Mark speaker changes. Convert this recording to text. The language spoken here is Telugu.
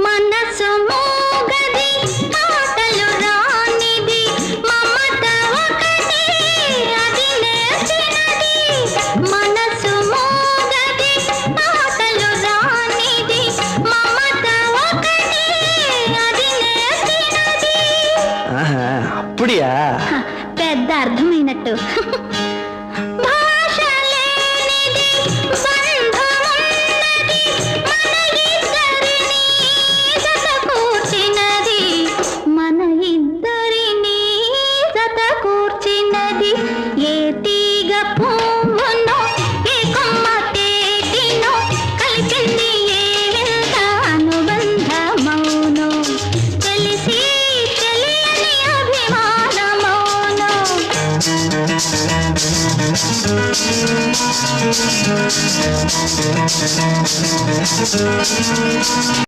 Speaker 1: మనసు మోగది మాటలు రానిది మమత ఒకటి అది నేర్చినది మనసు మోగది మాటలు రానిది మమత ఒకటి అది నేర్చినది
Speaker 2: అప్పుడియా
Speaker 1: పెద్ద అర్థమైనట్టు